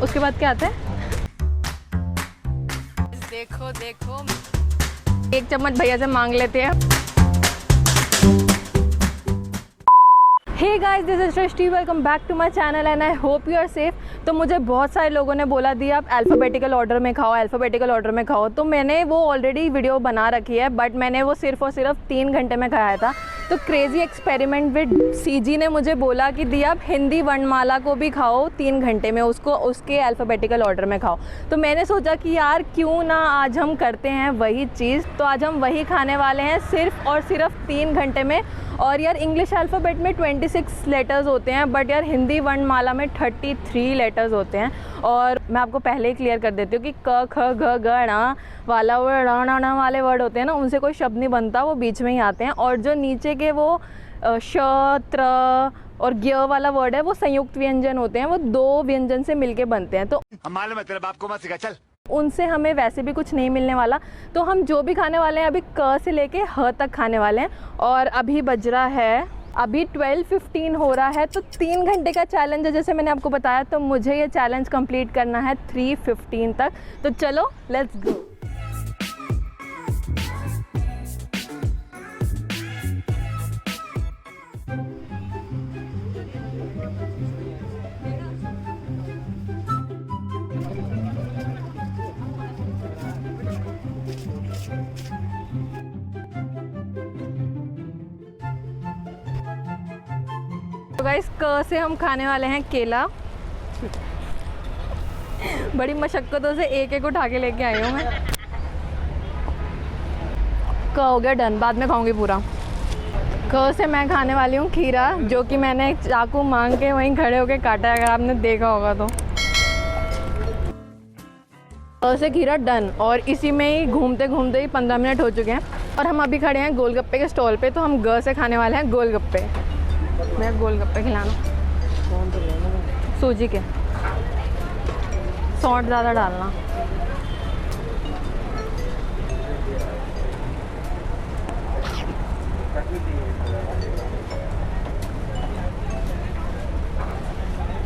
उसके बाद क्या आता है? देखो देखो, एक चम्मच भैया से मांग लेते हैं। Hey guys, this is Srishti, welcome back to my channel and I hope you are safe. तो मुझे बहुत सारे लोगों ने बोला दी आप अल्फ़ाबेटिकल ऑर्डर में खाओ, अल्फ़ाबेटिकल ऑर्डर में खाओ। तो मैंने वो ऑलरेडी वीडियो बना रखी है, बट मैंने वो सिर्फ और सिर्फ 3 घंटे में खाया था। तो क्रेज़ी एक्सपेरिमेंट विद सीजी ने मुझे बोला कि दी आप हिंदी वर्णमाला को भी खाओ 3 घंटे में, उसको उसके अल्फ़ाबेटिकल ऑर्डर में खाओ। तो मैंने सोचा कि यार क्यों ना आज हम करते हैं वही चीज़। तो आज हम वही खाने वाले हैं सिर्फ और सिर्फ 3 घंटे में। और यार इंग्लिश अल्फ़ाबेट में 26 लेटर्स होते हैं, बट यार हिंदी वर्णमाला में 33 लेटर्स होते हैं। और मैं आपको पहले ही क्लियर कर देती हूँ कि क ख ग घ ण वाला वो ण वाले वर्ड होते हैं ना, उनसे कोई शब्द नहीं बनता, वो बीच में ही आते हैं। और जो नीचे के वो श त्र और ज्ञ वाला वर्ड है, वो संयुक्त व्यंजन होते हैं, वो 2 व्यंजन से मिलके बनते हैं। तो मालूम है तेरे बाप को मत सिखा, चल। उनसे हमें वैसे भी कुछ नहीं मिलने वाला। तो हम जो भी खाने वाले हैं अभी क से लेके ह तक खाने वाले हैं। और अभी बज रहा है, अभी 12:15 हो रहा है। तो 3 घंटे का चैलेंज है जैसे मैंने आपको बताया। तो मुझे ये चैलेंज कंप्लीट करना है 3:15 तक। तो चलो लेट्स गो। तो गाइस क से हम खाने वाले हैं केला। बड़ी मशक्क़तों से एक एक उठा के लेके आई हूँ मैं। क हो गया डन, बाद में खाऊंगी पूरा। क से मैं खाने वाली हूँ खीरा, जो कि मैंने एक चाकू मांग के वहीं खड़े होके काटा है, अगर आपने देखा होगा तो। क से खीरा डन। और इसी में ही घूमते घूमते ही 15 मिनट हो चुके हैं। और हम अभी खड़े हैं गोलगप्पे के स्टॉल पे। तो हम ग से खाने वाले हैं गोलगप्पे। भैया गोलगप्पे खिलाना। सूजी के, सॉल्ट ज़्यादा डालना।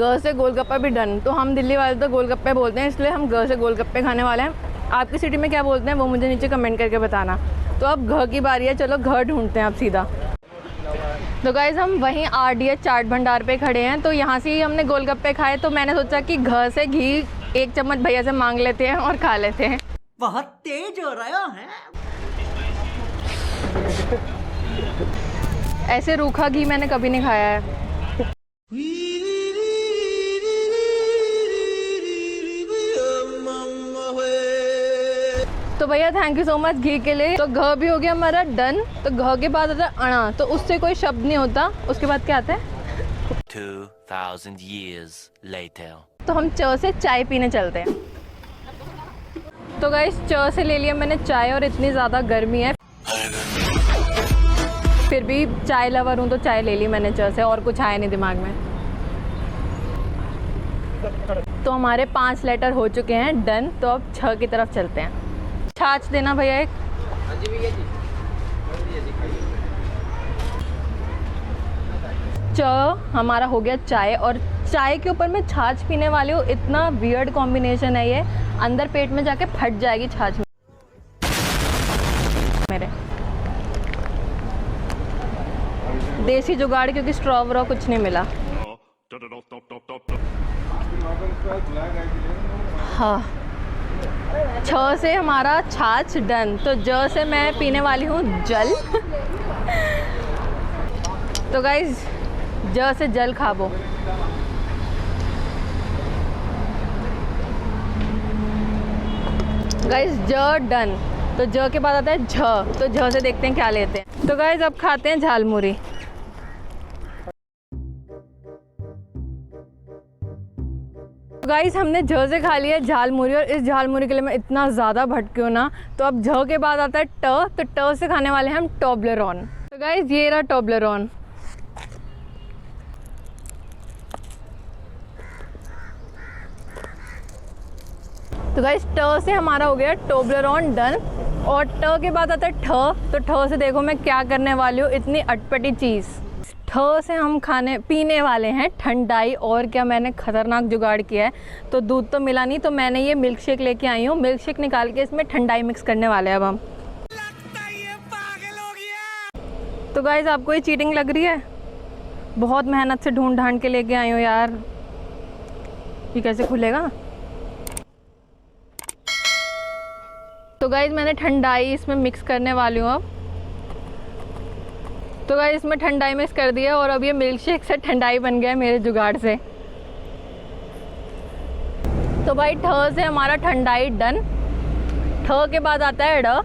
ग से गोलगप्पा भी डन। तो हम दिल्ली वाले तो गोलगप्पे बोलते हैं, इसलिए हम ग से गोलगप्पे खाने वाले हैं। आपकी सिटी में क्या बोलते हैं वो मुझे नीचे कमेंट करके बताना। तो अब घ की बारी है, चलो घ ढूंढते हैं अब सीधा। तो गाइज़ हम वहीं RDH चाट भंडार पे खड़े हैं। तो यहाँ से ही हमने गोलगप्पे खाए। तो मैंने सोचा कि घ से घी 1 चम्मच भैया से मांग लेते हैं और खा लेते हैं। बहुत तेज हो रहा है। ऐसे रूखा घी मैंने कभी नहीं खाया है। तो भैया थैंक यू सो मच घी के लिए। तो घ भी हो गया हमारा डन। तो घ के बाद आता है अणा। तो उससे कोई शब्द नहीं होता। उसके बाद क्या आता है? 2000 years later. तो हम च से चाय पीने चलते हैं। तो गाइस च से ले लिया मैंने चाय। और इतनी ज़्यादा गर्मी है, फिर भी चाय लवर हूँ तो चाय ले ली मैंने च से, और कुछ आया नहीं दिमाग में। तो हमारे 5 लेटर हो चुके हैं डन। तो अब छ की तरफ चलते हैं। छाछ देना भैया एक। च हमारा हो गया चाय। और चाय के ऊपर मैं छाछ पीने वाली हूँ। इतना वियर्ड कॉम्बिनेशन है ये, अंदर पेट में जाके फट जाएगी छाछ मेरे। देसी जुगाड़, क्योंकि स्ट्रॉ व्रॉ कुछ नहीं मिला। हाँ, छ से हमारा छाछ डन। तो ज से मैं पीने वाली हूँ जल। तो गाइज ज से जल खाबो। गाइज ज डन। तो ज के बाद आता है झ। तो झ से देखते हैं क्या लेते हैं। तो गाइज अब खाते हैं झालमुरी। गाइस हमने झ से खा लिया झालमुरी। और इस झालमुरी के लिए मैं इतना ज़्यादा भटकी हूँ ना। तो अब झ के बाद आता है ट। तो ट से खाने वाले हैं हम टोब्लेरोन। तो गाइस ये रहा टोब्लेरोन। तो गाइस ट से हमारा हो गया टोब्लेरोन डन। और ट के बाद आता है ठ। तो ठ से देखो मैं क्या करने वाली हूँ, इतनी अटपटी चीज़। ठ से हम खाने पीने वाले हैं ठंडाई। और क्या मैंने ख़तरनाक जुगाड़ किया है, तो दूध तो मिला नहीं, तो मैंने ये मिल्क शेक लेके आई हूँ। मिल्क शेक निकाल के इसमें ठंडाई मिक्स करने वाले हैं अब हम। तो गाइस आपको ये चीटिंग लग रही है? बहुत मेहनत से ढूंढ ढांड के लेके आई हूँ यार। ये कैसे खुलेगा? तो गाइस मैंने ठंडाई इसमें मिक्स करने वाली हूँ अब। तो गाइस इसमें ठंडाई मिक्स कर दिया और अब ये मिल्क शेक से ठंडाई बन गया है मेरे जुगाड़ से। तो भाई ठ से हमारा ठंडाई डन। ठ के बाद आता है ड।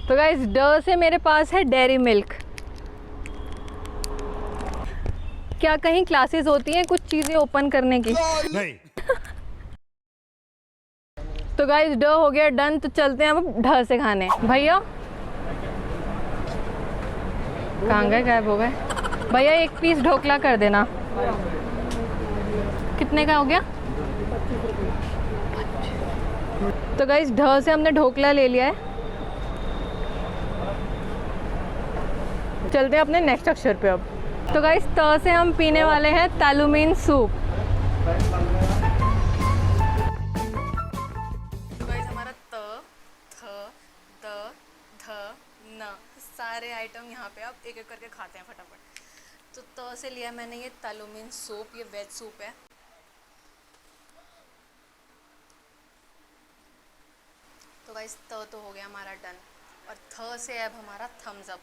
तो गाइस ड से मेरे पास है डेयरी मिल्क। क्या कहीं क्लासेस होती हैं कुछ चीज़ें ओपन करने की? नहीं। तो गाइस ड हो गया डन। तो चलते हैं अब ढ से खाने। भैया कहाँ गए, गायब हो गए? भैया एक पीस ढोकला कर देना। कितने का हो गया? तो गाइस ढ से हमने ढोकला ले लिया है। चलते हैं अपने नेक्स्ट अक्षर पे अब। तो गाइस त से हम पीने वाले हैं तालुमीन सूप। तो गाइस हमारा त, थ, द, ध, न सारे आइटम यहाँ पे अब एक एक करके खाते हैं फटाफट। तो त से लिया मैंने ये तालुमीन सूप, ये वेज सूप है। तो गाइस त तो हो गया हमारा डन। और थ से अब हमारा थम्स अप।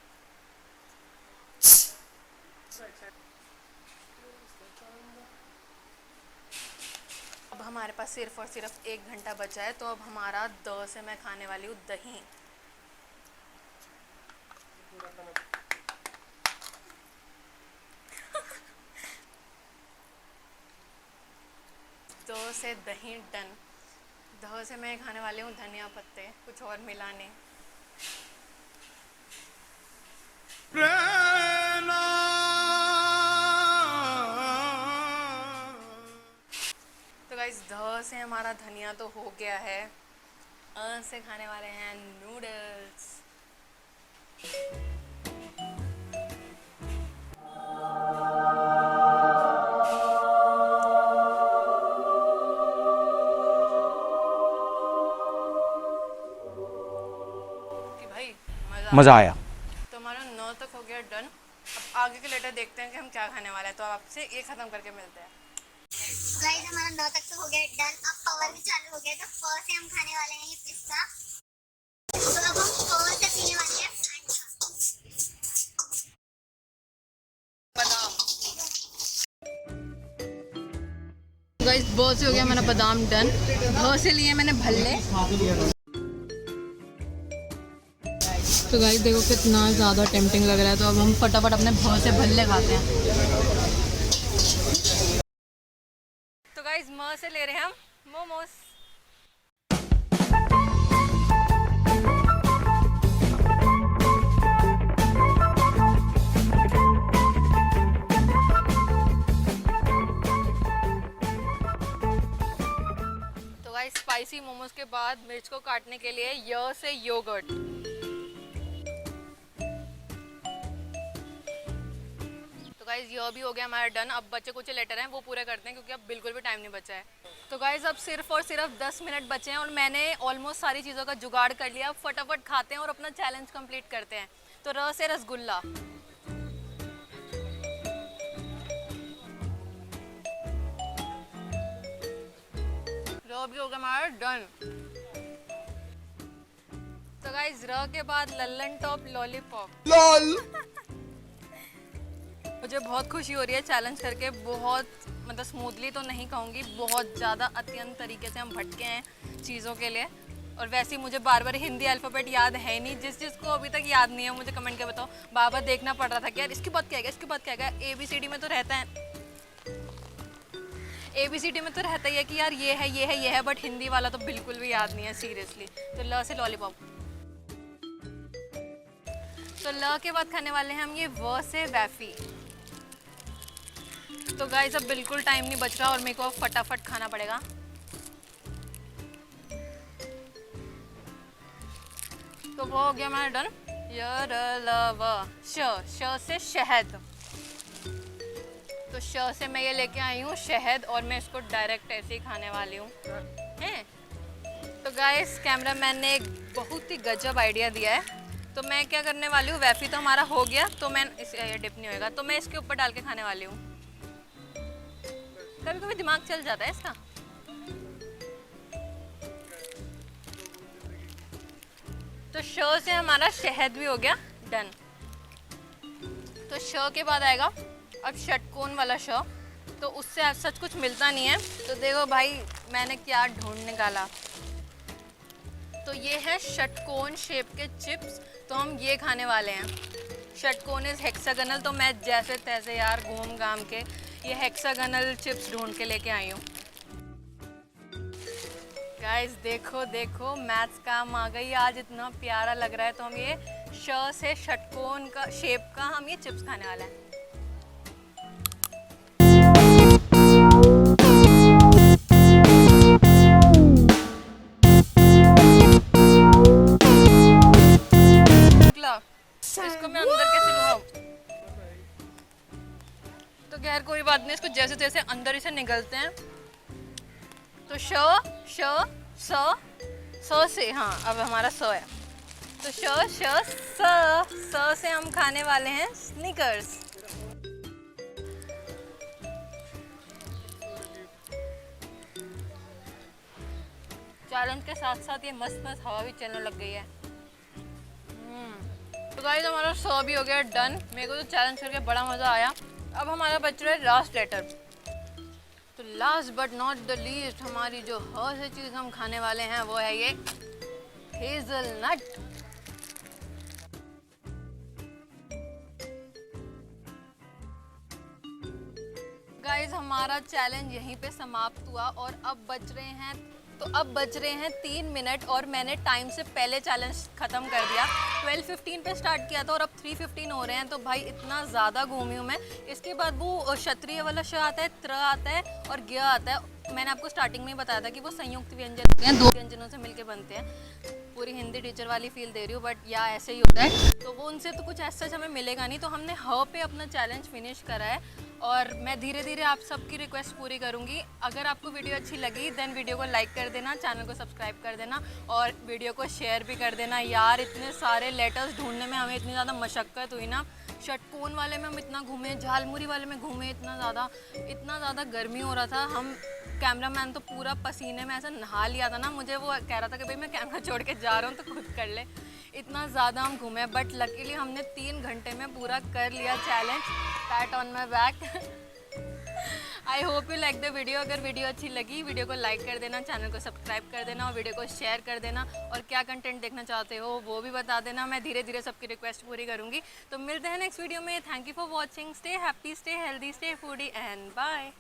अब हमारे पास सिर्फ और सिर्फ 1 घंटा बचा है। तो अब हमारा द से मैं खाने वाली हूँ दही। द से दही डन। ध से मैं खाने वाली हूँ धनिया पत्ते, कुछ और मिला नहीं। तो गाइस ध से हमारा धनिया तो हो गया है। अ से खाने वाले हैं नूडल्स। कि भाई मज़ा आया। तो हमारा 9 तक हो गया डन। अब आगे के लेटर देखते हैं कि हम क्या खाने वाले हैं। तो आपसे ये ख़त्म करके मिलते हैं। गाइस हमारा 9 तक तो हो गया डन। अब पावर भी चालू हो गया। तो फ से हम खाने वाले हैं ये पिस्ता। तो अब हम फ से पीने वाले हैं बादाम। गाइस ब से हो गया मेरा बादाम डन। भ से लिए मैंने भल्ले। तो गाइस देखो कितना ज़्यादा टेम्पटिंग लग रहा है। तो अब हम फटाफट अपने भ से भल्ले खाते हैं। तो गाइस म से ले रहे हैं हम मोमोस। तो गाइस स्पाइसी मोमोज के बाद मिर्च को काटने के लिए य से योगर्ट। तो गाइस यह भी हो गया हमारा डन। अब बच्चे कुछ लेटर हैं वो पूरे करते हैं क्योंकि अब बिल्कुल भी टाइम नहीं बचा है। तो गाइस अब सिर्फ और सिर्फ 10 मिनट बचे हैं और मैंने ऑलमोस्ट सारी चीज़ों का जुगाड़ कर लिया। अब फटाफट खाते हैं और अपना चैलेंज कंप्लीट करते हैं। तो र से रसगुल्ला। र भी हो गया हमारा डन। तो गाइस र के बाद लल्लन टॉप लॉलीपॉप। मुझे बहुत खुशी हो रही है चैलेंज करके। बहुत मतलब स्मूथली तो नहीं कहूँगी, बहुत ज़्यादा अत्यंत तरीके से हम भटके हैं चीज़ों के लिए। और वैसे ही मुझे बार बार हिंदी अल्फ़ाबेट याद है नहीं। जिसको अभी तक याद नहीं है मुझे कमेंट करके बताओ। बार बार देखना पड़ रहा था कि यार इसके बाद क्या है, इसके बाद क्या है। ABCD में तो रहता है, ABCD में तो रहता ही है कि यार ये है ये है ये है, बट हिंदी वाला तो बिल्कुल भी याद नहीं है सीरियसली। तो ल से लॉलीपॉप। तो ल के बाद खाने वाले हैं हम ये व से वैफी। तो गाइस अब बिल्कुल टाइम नहीं बच रहा और मेरे को अब फटाफट खाना पड़ेगा। तो वो हो गया हमारा डन। य र ल व श से शहद। श से मैं ये लेके आई हूँ शहद और मैं इसको डायरेक्ट ऐसे ही खाने वाली हूँ हैं। तो गाइस कैमरामैन ने एक बहुत ही गजब आइडिया दिया है। तो मैं क्या करने वाली हूँ, वैफी तो हमारा हो गया, तो मैं ये डिप नहीं होएगा तो मैं इसके ऊपर डाल के खाने वाली हूँ। कभी कभी दिमाग चल जाता है इसका। तो श से हमारा शहद भी हो गया डन। तो श के बाद आएगा अब षटकोण वाला श। तो उससे आज सच कुछ मिलता नहीं है। तो देखो भाई मैंने क्या ढूंढ निकाला। तो ये है षटकोण शेप के चिप्स। तो हम ये खाने वाले हैं। षटकोण इज हेक्सागोनल। तो मैं जैसे तैसे यार घूम घाम के ये हेक्सागोनल चिप्स ढूंढ के लेके आई हूँ। गाइस देखो देखो मैथ्स काम आ गई आज, इतना प्यारा लग रहा है। तो हम ये श से षटकोण का शेप का हम ये चिप्स खाने वाले हैं। इसको मैं अंदर कैसे लूँगा? तो खैर कोई बात नहीं, इसको जैसे जैसे अंदर इसे निगलते हैं। तो स से हाँ अब हमारा स है। तो स से हम खाने वाले हैं स्निकर्स। चैलेंज के साथ साथ ये मस्त मस्त हवा भी चलने लग गई है। तो गाइस हमारा स भी हो गया डन। मेरे को तो चैलेंज करके बड़ा मज़ा आया। अब हमारा बच रहा है लास्ट लेटर। तो last but not the least हमारी जो ह से चीज़ हम खाने वाले हैं वो है ये हेज़लनट। गाइस हमारा चैलेंज यहीं पे समाप्त हुआ और अब बच रहे हैं 3 मिनट और मैंने टाइम से पहले चैलेंज ख़त्म कर दिया। 12:15 पे स्टार्ट किया था और अब 3:15 हो रहे हैं। तो भाई इतना ज़्यादा घूमी हूँ मैं। इसके बाद वो क्षत्रिय वाला श आता है, त्र आता है और ज्ञ आता है। मैंने आपको स्टार्टिंग में ही बताया था कि वो संयुक्त व्यंजन होते हैं, 2 व्यंजनों से मिलके बनते हैं। पूरी हिंदी टीचर वाली फील दे रही हूँ बट या ऐसे ही होता है। तो वो उनसे तो कुछ ऐसा हमें मिलेगा नहीं। तो हमने ह पे अपना चैलेंज फिनिश करा है और मैं धीरे धीरे आप सबकी रिक्वेस्ट पूरी करूँगी। अगर आपको वीडियो अच्छी लगी देन वीडियो को लाइक कर देना, चैनल को सब्सक्राइब कर देना और वीडियो को शेयर भी कर देना। यार इतने सारे लेटर्स ढूंढने में हमें इतनी ज़्यादा मशक्क़त हुई ना। षटकोण वाले में हम इतना घूमे, झालमुरी वाले में घूमे, इतना ज़्यादा गर्मी हो रहा था। हम कैमरामैन तो पूरा पसीने में ऐसा नहा लिया था ना। मुझे वो कह रहा था कि भाई मैं कैमरा छोड़ के जा रहा हूँ तो खुद कर ले। इतना ज़्यादा हम घूमे बट लकीली हमने 3 घंटे में पूरा कर लिया challenge. PAT on my back. I hope you like the video. अगर वीडियो अच्छी लगी वीडियो को लाइक कर देना, चैनल को सब्सक्राइब कर देना और वीडियो को शेयर कर देना। और क्या कंटेंट देखना चाहते हो वो भी बता देना। मैं धीरे धीरे सबकी रिक्वेस्ट पूरी करूँगी। तो मिलते हैं नेक्स्ट वीडियो में। Thank you for watching. Stay happy, stay healthy, stay foodie and bye.